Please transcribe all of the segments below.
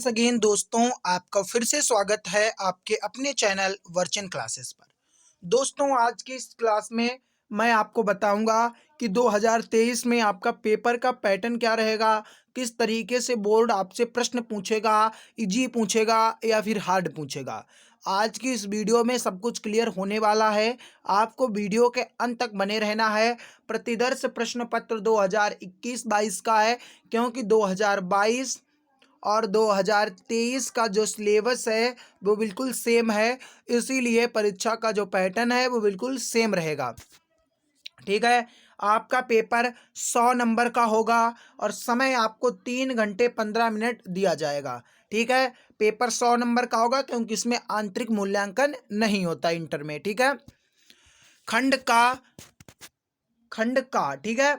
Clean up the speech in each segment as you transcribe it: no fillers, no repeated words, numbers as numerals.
Again दोस्तों, आपका फिर से स्वागत है आपके अपने चैनल वर्चन क्लासेस पर। दोस्तों, आज की इस क्लास में मैं आपको बताऊंगा कि 2023 में आपका पेपर का पैटर्न क्या रहेगा, किस तरीके से बोर्ड आपसे प्रश्न पूछेगा, इजी पूछेगा या फिर हार्ड पूछेगा। आज की इस वीडियो में सब कुछ क्लियर होने वाला है। आपको वीडियो के अंत तक बने रहना है। प्रतिदर्श प्रश्न पत्र 2021-22 का है, क्योंकि 2022 और 2023 का जो सिलेबस है वो बिल्कुल सेम है, इसीलिए परीक्षा का जो पैटर्न है वो बिल्कुल सेम रहेगा। ठीक है, आपका पेपर 100 नंबर का होगा और समय आपको 3 घंटे 15 मिनट दिया जाएगा। ठीक है, पेपर 100 नंबर का होगा क्योंकि इसमें आंतरिक मूल्यांकन नहीं होता इंटर में। ठीक है, खंड का ठीक है,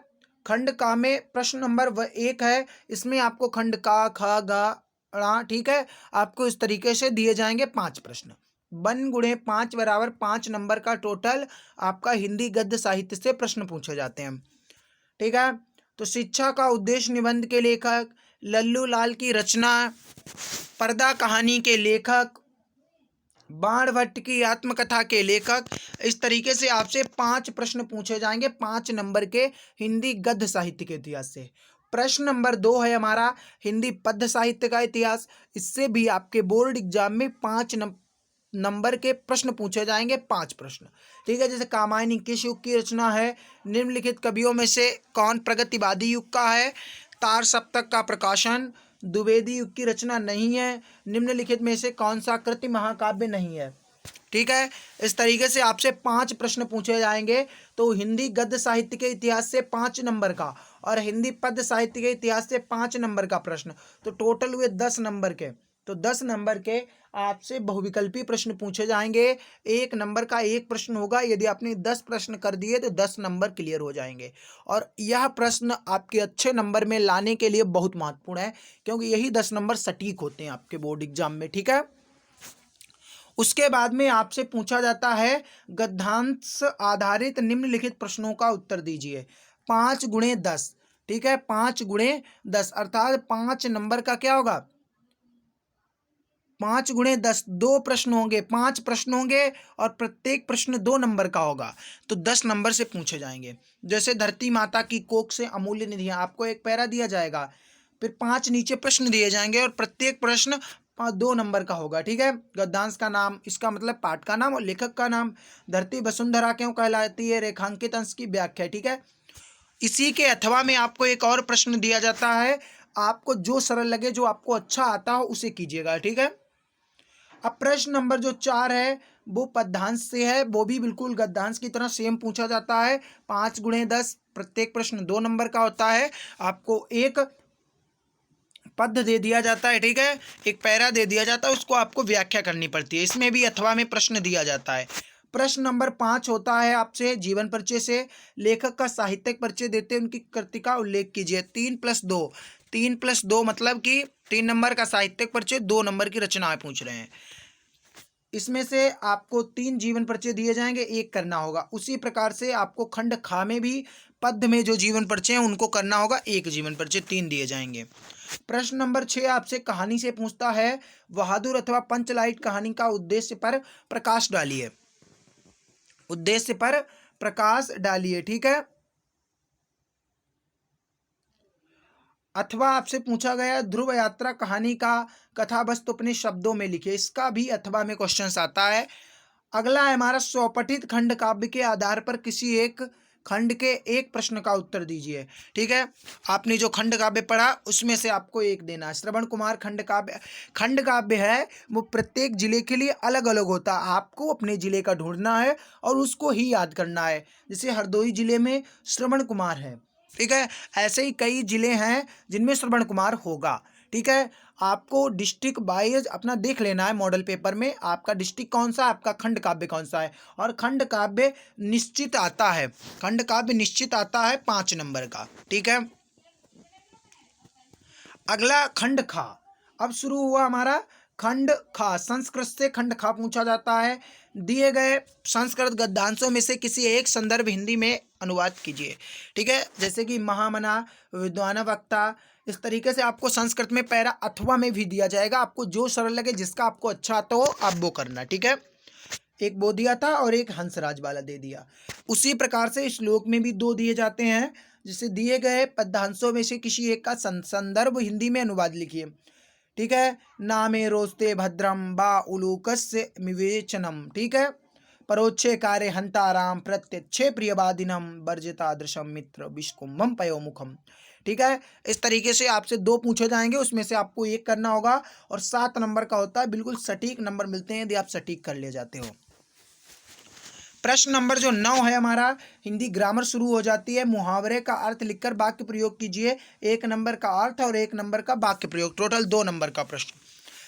खंड का में प्रश्न नंबर 1 है। इसमें आपको खंड का, ख, ग, ण, ठीक है, आपको इस तरीके से दिए जाएंगे 5 प्रश्न। 1 गुणे 5 बराबर 5 नंबर का टोटल आपका हिंदी गद्य साहित्य से प्रश्न पूछे जाते हैं। ठीक है, तो शिक्षा का उद्देश्य निबंध के लेखक, लल्लू लाल की रचना, पर्दा कहानी के लेखक, बाण भट्ट की आत्मकथा के लेखक। इस तरीके से आपसे 5 प्रश्न पूछे जाएंगे 5 नंबर के हिंदी गद्य साहित्य के इतिहास से। प्रश्न नंबर 2 है हमारा हिंदी पद्य साहित्य का इतिहास। इससे भी आपके बोर्ड एग्जाम में 5 नंबर के प्रश्न पूछे जाएंगे, 5 प्रश्न। ठीक है, जैसे कामायनी किस युग की रचना है, निम्नलिखित कवियों में से कौन प्रगतिवादी युग का है, तार सप्तक का प्रकाशन द्विवेदी युग की रचना नहीं है, निम्नलिखित में से कौन सा कृति महाकाव्य नहीं है। ठीक है, इस तरीके से आपसे 5 प्रश्न पूछे जाएंगे। तो हिंदी गद्य साहित्य के इतिहास से 5 नंबर का और हिंदी पद्य साहित्य के इतिहास से 5 नंबर का प्रश्न, तो टोटल हुए 10 नंबर के। तो 10 नंबर के आपसे बहुविकल्पी प्रश्न पूछे जाएंगे। 1 नंबर का 1 प्रश्न होगा। यदि आपने 10 प्रश्न कर दिए तो 10 नंबर क्लियर हो जाएंगे। और यह प्रश्न आपके अच्छे नंबर में लाने के लिए बहुत महत्वपूर्ण है, क्योंकि यही 10 नंबर सटीक होते हैं आपके बोर्ड एग्जाम में। ठीक है, उसके बाद में आपसे पूछा जाता है गद्यांश आधारित निम्नलिखित प्रश्नों का उत्तर दीजिए। 5 गुणे 10। ठीक है, 5 गुणे 10 अर्थात 5 नंबर का क्या होगा, 5 गुणे 10 2 प्रश्न होंगे, 5 प्रश्न होंगे और प्रत्येक प्रश्न 2 नंबर का होगा, तो 10 नंबर से पूछे जाएंगे। जैसे धरती माता की कोख से अमूल्य निधियां, आपको एक पैरा दिया जाएगा, फिर 5 नीचे प्रश्न दिए जाएंगे और प्रत्येक प्रश्न 2 नंबर का होगा। ठीक है, गद्यांश का नाम, इसका मतलब पाठ का नाम और लेखक का नाम, धरती वसुंधरा क्यों कहलाती है, रेखांकित अंश की व्याख्या। ठीक है, इसी के अथवा में आपको एक और प्रश्न दिया जाता है, आपको जो सरल लगे, जो आपको अच्छा आता हो उसे कीजिएगा। ठीक है, अब प्रश्न नंबर जो 4 है वो पद्यांश से है, वो भी बिल्कुल गद्यांश की तरह सेम पूछा जाता है। 5 गुणे 10 प्रत्येक प्रश्न 2 नंबर का होता है। आपको एक पद दे दिया जाता है, ठीक है, एक पैरा दे दिया जाता है, उसको आपको व्याख्या करनी पड़ती है। इसमें भी अथवा में प्रश्न दिया जाता है। प्रश्न नंबर 5 होता है आपसे जीवन परिचय से, लेखक का साहित्यिक परिचय देते हैं, उनकी कृति का उल्लेख कीजिए। 3+2, 3+2 मतलब कि 3 नंबर का साहित्यिक परिचय, 2 नंबर की रचनाएं पूछ रहे हैं। इसमें से आपको 3 जीवन परिचय दिए जाएंगे, 1 करना होगा। उसी प्रकार से आपको खंड खा में भी पद्य में जो जीवन परिचय हैं उनको करना होगा, 1 जीवन परिचय, 3 दिए जाएंगे। प्रश्न नंबर 6 आपसे कहानी से पूछता है, बहादुर अथवा पंचलाइट कहानी का उद्देश्य पर प्रकाश डालिए। उद्देश्य पर प्रकाश डालिए। ठीक है, अथवा आपसे पूछा गया ध्रुव यात्रा कहानी का कथा वस्तु अपने शब्दों में लिखिए। इसका भी अथवा में क्वेश्चन आता है। अगला है हमारा स्वपठित खंड काव्य के आधार पर किसी एक खंड के एक प्रश्न का उत्तर दीजिए। ठीक है, आपने जो खंड काव्य पढ़ा उसमें से आपको एक देना है। श्रवण कुमार खंड काव्य है, वो प्रत्येक जिले के लिए अलग अलग होता है। आपको अपने जिले का ढूंढना है और उसको ही याद करना है। जैसे हरदोई जिले में श्रवण कुमार है, ठीक है, ऐसे ही कई जिले हैं जिनमें श्रवण कुमार होगा। ठीक है, आपको डिस्ट्रिक्ट वाइज अपना देख लेना है मॉडल पेपर में, आपका डिस्ट्रिक्ट कौन सा है, आपका खंड काव्य कौन सा है। और खंड काव्य निश्चित आता है, खंड काव्य निश्चित आता है 5 नंबर का। ठीक है, अगला खंड खा। अब शुरू हुआ हमारा खंड खा। संस्कृत से खंड खा पूछा जाता है। दिए गए संस्कृत गद्यांशों में से किसी एक संदर्भ हिंदी में अनुवाद कीजिए। ठीक है, जैसे कि महामना, विद्वान वक्ता, इस तरीके से आपको संस्कृत में पैरा अथवा में भी दिया जाएगा, आपको जो सरल लगे, जिसका आपको अच्छा आता हो आप वो करना, ठीक है। एक वो दिया था और एक हंसराज वाला दे दिया। उसी प्रकार से श्लोक में भी दो दिए जाते हैं, जिसे दिए गए पद्यांशों में से किसी एक का संदर्भ हिंदी में अनुवाद लिखिए, ठीक है। नामे रोस्ते भद्रम बा उलूकस्य विवेचनम, ठीक है। परोक्षे कार्य हंताराम प्रत्यक्षे प्रियवादिनम वर्जिता दृशम मित्र विष्कुंभम पयोमुखम, ठीक है। इस तरीके से आपसे दो पूछे जाएंगे, उसमें से आपको एक करना होगा और 7 नंबर का होता है, बिल्कुल सटीक नंबर मिलते हैं यदि आप सटीक कर ले जाते हो। प्रश्न नंबर जो 9 है हमारा, हिंदी ग्रामर शुरू हो जाती है। मुहावरे का अर्थ लिखकर वाक्य प्रयोग कीजिए। 1 नंबर का अर्थ और 1 नंबर का वाक्य प्रयोग, टोटल 2 नंबर का प्रश्न।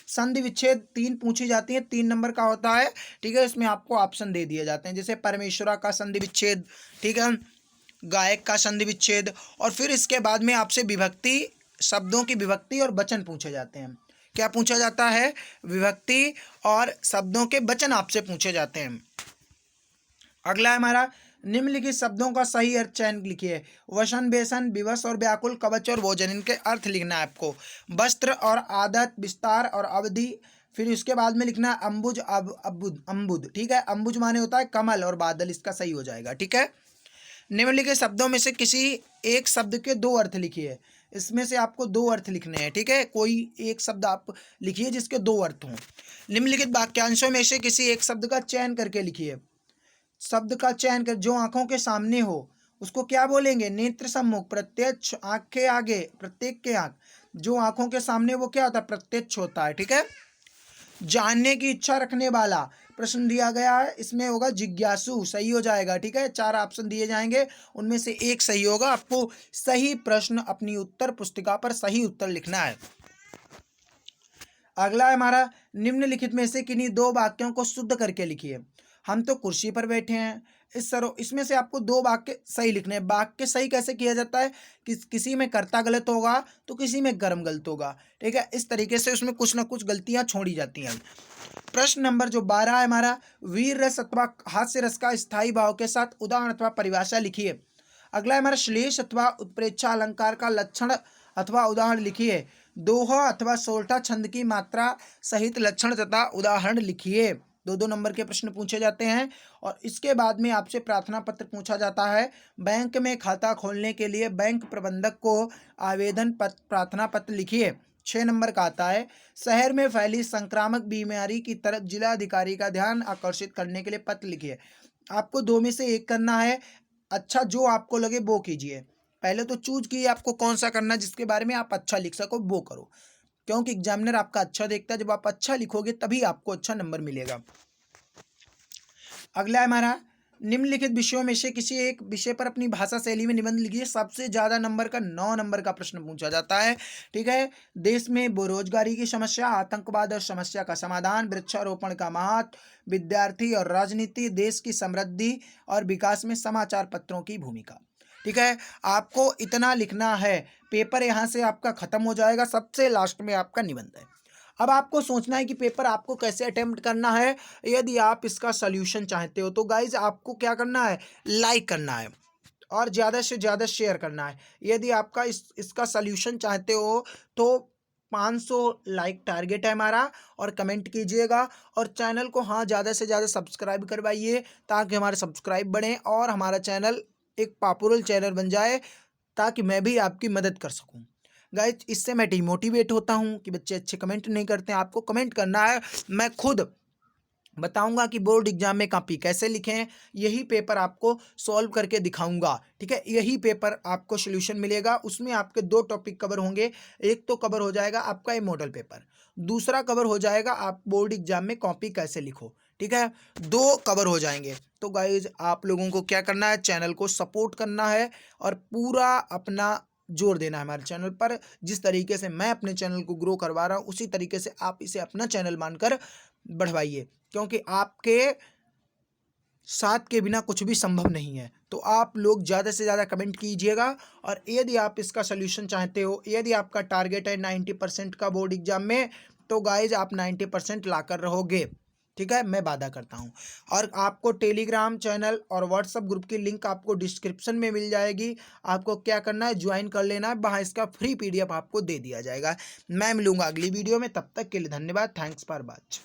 संधि विच्छेद 3 पूछी जाती है, 3 नंबर का होता है, ठीक है। इसमें आपको ऑप्शन दे दिए जाते हैं, जैसे परमेश्वरा का संधि विच्छेद, ठीक है, गायक का संधि विच्छेद, और फिर इसके बाद में आपसे विभक्ति, शब्दों की विभक्ति और वचन पूछे जाते हैं। क्या पूछा जाता है? विभक्ति और शब्दों के वचन आपसे पूछे जाते हैं। अगला है हमारा, निम्नलिखित शब्दों का सही अर्थ चयन लिखिए। वसन, बेसन, विवश और व्याकुल, कवच और भोजन, इनके अर्थ लिखना है आपको। वस्त्र और आदत, विस्तार और अवधि, फिर उसके बाद में लिखना है अम्बुज, अबुद, अम्बुद, ठीक है। अम्बुज माने होता है कमल और बादल, इसका सही हो जाएगा, ठीक है। निम्नलिखित शब्दों में से किसी एक शब्द के 2 अर्थ लिखिए। इसमें से आपको 2 अर्थ लिखने हैं, ठीक है। कोई एक शब्द आप लिखिए जिसके 2 अर्थ हों। निम्नलिखित वाक्यांशों में से किसी एक शब्द का चयन करके लिखिए। शब्द का चयन कर जो आंखों के सामने हो उसको क्या बोलेंगे? नेत्र सम्मुख, प्रत्यक्ष, आंख के आगे, प्रत्येक के आंख, जो आंखों के सामने वो क्या होता है? प्रत्यक्ष होता है, ठीक है। जानने की इच्छा रखने वाला प्रश्न दिया गया है, इसमें होगा जिज्ञासु, सही हो जाएगा, ठीक है। 4 ऑप्शन दिए जाएंगे, उनमें से एक सही होगा। आपको सही प्रश्न अपनी उत्तर पुस्तिका पर सही उत्तर लिखना है। अगला है हमारा, निम्नलिखित में से किन्हीं 2 वाक्यों को शुद्ध करके लिखिए। हम तो कुर्सी पर बैठे हैं, इसमें से आपको 2 वाक्य सही लिखने हैं। वाक्य सही कैसे किया जाता है? किसी में कर्ता गलत होगा तो किसी में कर्म गलत होगा, ठीक है। इस तरीके से उसमें कुछ ना कुछ गलतियां छोड़ी जाती हैं। प्रश्न नंबर जो 12 है हमारा, वीर रस अथवा हास्य रस का स्थायी भाव के साथ उदाहरण अथवा परिभाषा लिखिए। अगला है हमारा, श्लेष अथवा उत्प्रेक्षा अलंकार का लक्षण अथवा उदाहरण लिखिए। दोहा अथवा सोरठा छंद की मात्रा सहित लक्षण तथा उदाहरण लिखिए। 2-2 नंबर के प्रश्न पूछे जाते हैं। और इसके बाद में आपसे प्रार्थना पत्र पूछा जाता है। बैंक में खाता खोलने के लिए बैंक प्रबंधक को आवेदन पत्र, प्रार्थना पत्र लिखिए। 6 नंबर का आता है, शहर में फैली संक्रामक बीमारी की तरफ जिला अधिकारी का ध्यान आकर्षित करने के लिए पत्र लिखिए। आपको 2 में से एक करना है। अच्छा जो आपको लगे वो कीजिए। पहले तो चूज कीजिए आपको कौन सा करना है, जिसके बारे में आप अच्छा लिख सको वो करो, क्योंकि एग्जामिनर आपका अच्छा देखता है। जब आप अच्छा लिखोगे तभी आपको अच्छा नंबर मिलेगा। अगला है हमारा, निम्नलिखित विषयों में से किसी एक विषय पर अपनी भाषा शैली में निबंध लिखिए। सबसे ज्यादा नंबर का 9 नंबर का प्रश्न पूछा जाता है, ठीक है। देश में बेरोजगारी की समस्या, आतंकवाद और समस्या का समाधान, वृक्षारोपण का महत्व, विद्यार्थी और राजनीति, देश की समृद्धि और विकास में समाचार पत्रों की भूमिका, ठीक है। आपको इतना लिखना है। पेपर यहाँ से आपका खत्म हो जाएगा, सबसे लास्ट में आपका निबंध है। अब आपको सोचना है कि पेपर आपको कैसे अटेम्प्ट करना है। यदि आप इसका सल्यूशन चाहते हो तो गाइज आपको क्या करना है? लाइक करना है और ज़्यादा से ज़्यादा शेयर करना है। यदि आपका इसका सल्यूशन चाहते हो तो 500 लाइक टारगेट है हमारा, और कमेंट कीजिएगा और चैनल को हाँ ज़्यादा से ज़्यादा सब्सक्राइब करवाइए, ताकि हमारे सब्सक्राइब बढ़ें और हमारा चैनल एक पॉपुलर चैनल बन जाए, ताकि मैं भी आपकी मदद कर सकूं। गाइज इससे मैं डिमोटिवेट होता हूं कि बच्चे अच्छे कमेंट नहीं करते हैं। आपको कमेंट करना है, मैं खुद बताऊंगा कि बोर्ड एग्जाम में कॉपी कैसे लिखें। यही पेपर आपको सॉल्व करके दिखाऊंगा, ठीक है। यही पेपर आपको सॉल्यूशन मिलेगा, उसमें आपके 2 टॉपिक कवर होंगे। एक तो कवर हो जाएगा आपका ये मॉडल पेपर, दूसरा कवर हो जाएगा आप बोर्ड एग्जाम में कॉपी कैसे लिखो, ठीक है। 2 कवर हो जाएंगे। तो गाइज आप लोगों को क्या करना है? चैनल को सपोर्ट करना है और पूरा अपना जोर देना है हमारे चैनल पर। जिस तरीके से मैं अपने चैनल को ग्रो करवा रहा हूँ उसी तरीके से आप इसे अपना चैनल मानकर बढ़वाइए, क्योंकि आपके साथ के बिना कुछ भी संभव नहीं है। तो आप लोग ज़्यादा से ज़्यादा कमेंट कीजिएगा। और यदि आप इसका सलूशन चाहते हो, यदि आपका टारगेट है 90% का बोर्ड एग्जाम में, तो गाइज आप 90% ला कर रहोगे, ठीक है, मैं वादा करता हूँ। और आपको टेलीग्राम चैनल और व्हाट्सएप ग्रुप की लिंक आपको डिस्क्रिप्शन में मिल जाएगी। आपको क्या करना है, ज्वाइन कर लेना है, वहाँ इसका फ्री PDF आपको दे दिया जाएगा। मैं मिलूंगा अगली वीडियो में, तब तक के लिए धन्यवाद। Thanks for watch.